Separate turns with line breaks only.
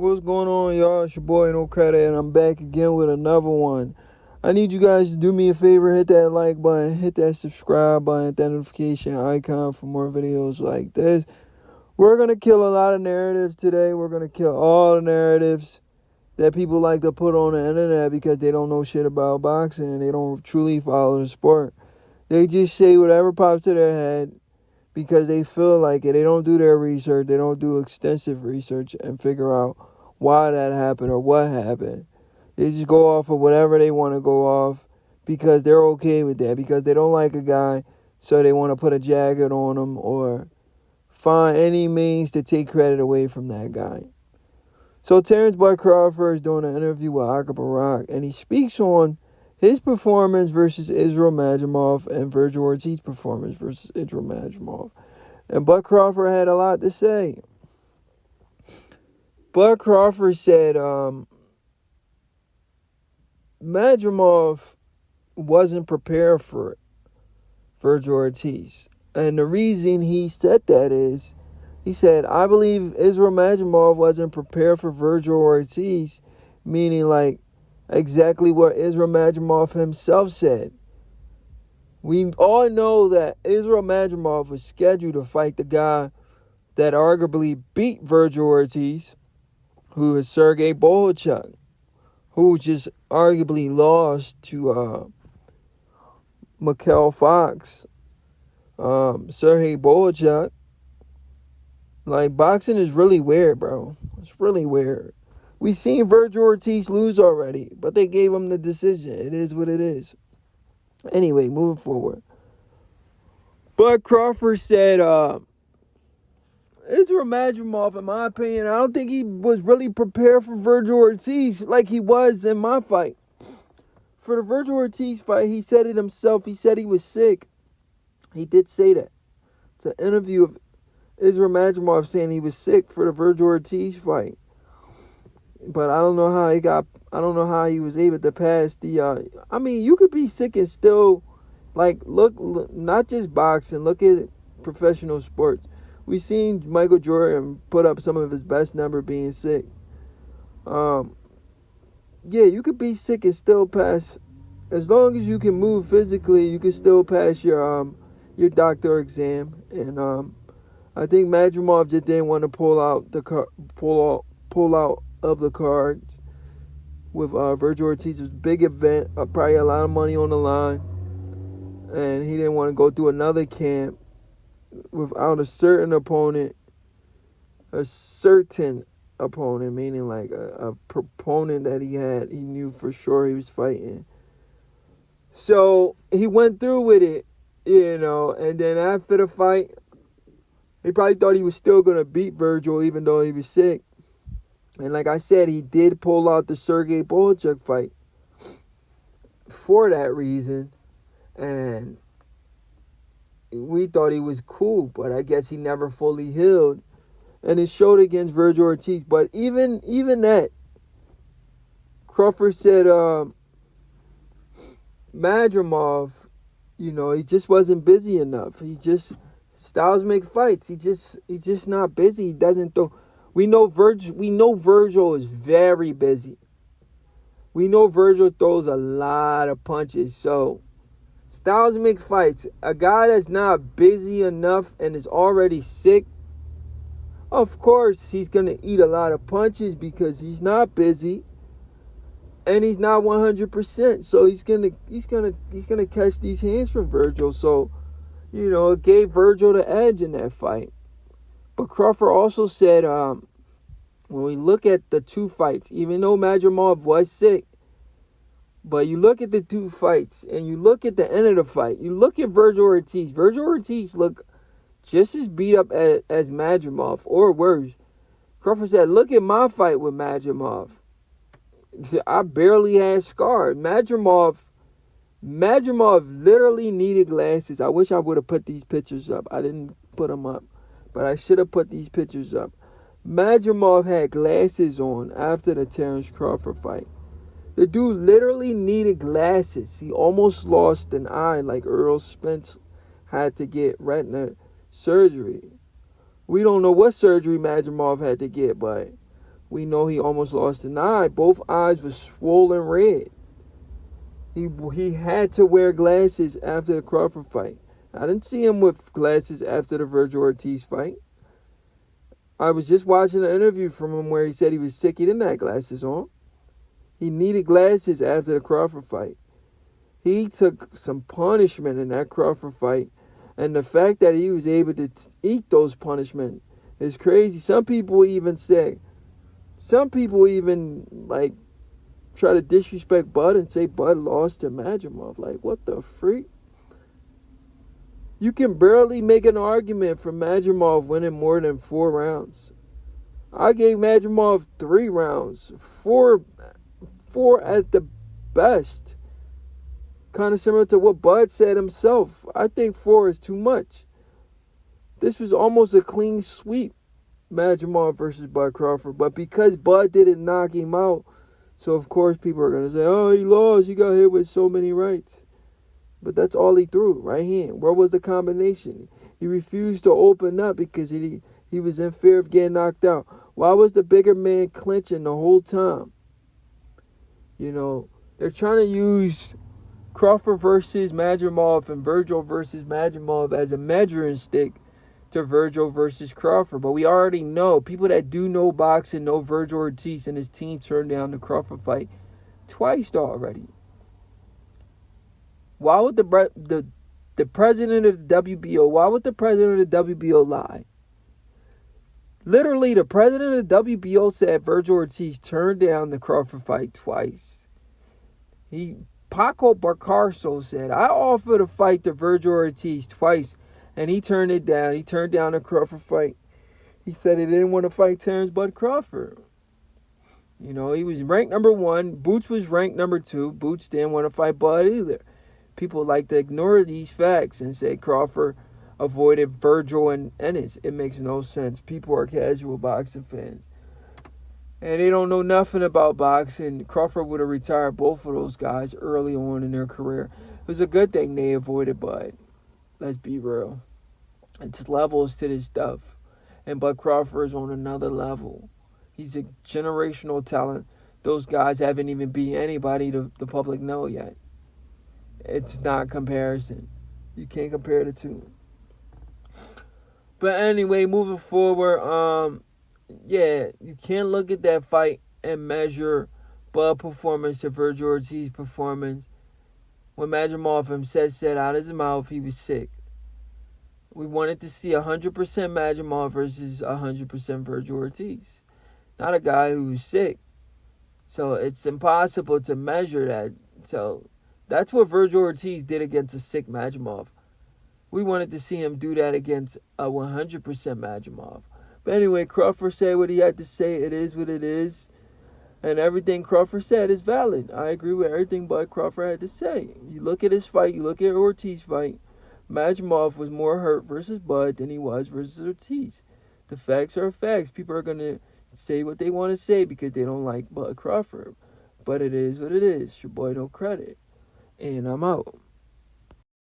What's going on, y'all? It's your boy No Credit, and I'm back again with another one. I need you guys to do me a favor, hit that like button, hit that subscribe button, hit that notification icon for more videos like this. We're going to kill a lot of narratives today. We're going to kill all the narratives that people like to put on the internet because they don't know shit about boxing and they don't truly follow the sport. They just say whatever pops to their head because they feel like it. They don't do their research. They don't do extensive research and figure out why that happened or what happened. They just go off of whatever they want to go off because they're okay with that, because they don't like a guy, so they want to put a jacket on him or find any means to take credit away from that guy. So Terence Crawford is doing an interview with Aka Barak, and he speaks on his performance versus Israel Majimov and Vergil Ortiz's performance versus Israel Majimov. And Bud Crawford had a lot to say. Bud Crawford said Madrimov wasn't prepared for Vergil Ortiz. And the reason he said that is, he said, I believe Israel Majimov wasn't prepared for Vergil Ortiz, meaning like exactly what Israel Majimov himself said. We all know that Israel Majimov was scheduled to fight the guy that arguably beat Vergil Ortiz, who is Sergey Bohachuk, who just arguably lost to Mikhail Fox. Sergey Bohachuk. Like, boxing is really weird, bro. It's really weird. We seen Vergil Ortiz lose already, but they gave him the decision. It is what it is. Anyway, moving forward. Bud Crawford said, Israel Majimov, in my opinion, I don't think he was really prepared for Vergil Ortiz like he was in my fight. For the Vergil Ortiz fight, he said it himself. He said he was sick. He did say that. It's an interview of Israel Majimov saying he was sick for the Vergil Ortiz fight. But I don't know how he was able to pass the, you could be sick and still, look, not just boxing, look at professional sports. We've seen Michael Jordan put up some of his best number being sick. Yeah, you could be sick and still pass. As long as you can move physically, you can still pass your doctor exam. And I think Madrimov just didn't want to pull out of the card with Vergil Ortiz's big event, probably a lot of money on the line, and he didn't want to go through another camp without a certain opponent, meaning like a proponent that he knew for sure he was fighting. So he went through with it, and then after the fight, he probably thought he was still going to beat Vergil even though he was sick. And like I said, he did pull out the Sergey Bohachuk fight for that reason. And we thought he was cool, but I guess he never fully healed. And it showed against Vergil Ortiz. But even that, Crawford said Madrimov, he just wasn't busy enough. Styles make fights. He just not busy. He doesn't throw. We know Vergil is very busy. We know Vergil throws a lot of punches. So Styles make fights. A guy that's not busy enough and is already sick, of course he's gonna eat a lot of punches because he's not busy and he's not 100%. So he's gonna catch these hands from Vergil. So it gave Vergil the edge in that fight. But Crawford also said, when we look at the two fights, even though Majimov was sick, but you look at the two fights, and you look at the end of the fight, you look at Vergil Ortiz. Vergil Ortiz looked just as beat up as Majimov, or worse. Crawford said, look at my fight with Majimov. I barely had scars. Majimov literally needed glasses. I wish I would have put these pictures up. I didn't put them up, but I should have put these pictures up. Majimov had glasses on after the Terence Crawford fight. The dude literally needed glasses. He almost lost an eye, like Earl Spence had to get retina surgery. We don't know what surgery Majimov had to get, but We know he almost lost an eye. Both eyes were swollen red. He had to wear glasses after the Crawford fight. I didn't see him with glasses after the Vergil Ortiz fight. I was just watching an interview from him where he said he was sick. He didn't have glasses on. He needed glasses after the Crawford fight. He took some punishment in that Crawford fight. And the fact that he was able to eat those punishments is crazy. Some people even like try to disrespect Bud and say Bud lost to Majimov. Like, what the freak? You can barely make an argument for Majimov winning more than 4 rounds. I gave Madrimov 3 rounds. 4 at the best. Kind of similar to what Bud said himself. I think 4 is too much. This was almost a clean sweep, Majimov versus Bud Crawford. But because Bud didn't knock him out, so of course people are going to say, oh, he lost. He got hit with so many rights. But that's all he threw, right hand. Where was the combination? He refused to open up because he was in fear of getting knocked out. Why was the bigger man clinching the whole time? You know, they're trying to use Crawford versus Madrimov and Vergil versus Majimov as a measuring stick to Vergil versus Crawford. But we already know, people that do know boxing know Vergil Ortiz and his team turned down the Crawford fight twice already. Why would the president of the WBO, why would the president of the WBO lie? Literally, the president of the WBO said Vergil Ortiz turned down the Crawford fight twice. Paco Barcarso said, I offered to fight the Vergil Ortiz twice, and he turned it down. He turned down the Crawford fight. He said he didn't want to fight Terence Bud Crawford. You know, he was ranked number 1. Boots was ranked number 2. Boots didn't want to fight Bud either. People like to ignore these facts and say Crawford avoided Vergil and Ennis. It makes no sense. People are casual boxing fans. And they don't know nothing about boxing. Crawford would have retired both of those guys early on in their career. It was a good thing they avoided Bud. Let's be real. It's levels to this stuff. And Bud Crawford is on another level. He's a generational talent. Those guys haven't even beat anybody the public know yet. It's not comparison. You can't compare the two. But anyway, moving forward, you can't look at that fight and measure Bud performance to Vergil Ortiz performance. When Majimov himself said out of his mouth he was sick. We wanted to see 100% Majimov versus 100% Vergil Ortiz. Not a guy who's sick. So it's impossible to measure that. So that's what Vergil Ortiz did against a sick Majimov. We wanted to see him do that against a 100% Majimov. But anyway, Crawford said what he had to say. It is what it is. And everything Crawford said is valid. I agree with everything Bud Crawford had to say. You look at his fight, you look at Ortiz's fight. Majimov was more hurt versus Bud than he was versus Ortiz. The facts are facts. People are going to say what they want to say because they don't like Bud Crawford. But it is what it is. Your boy No Credit. And I'm out.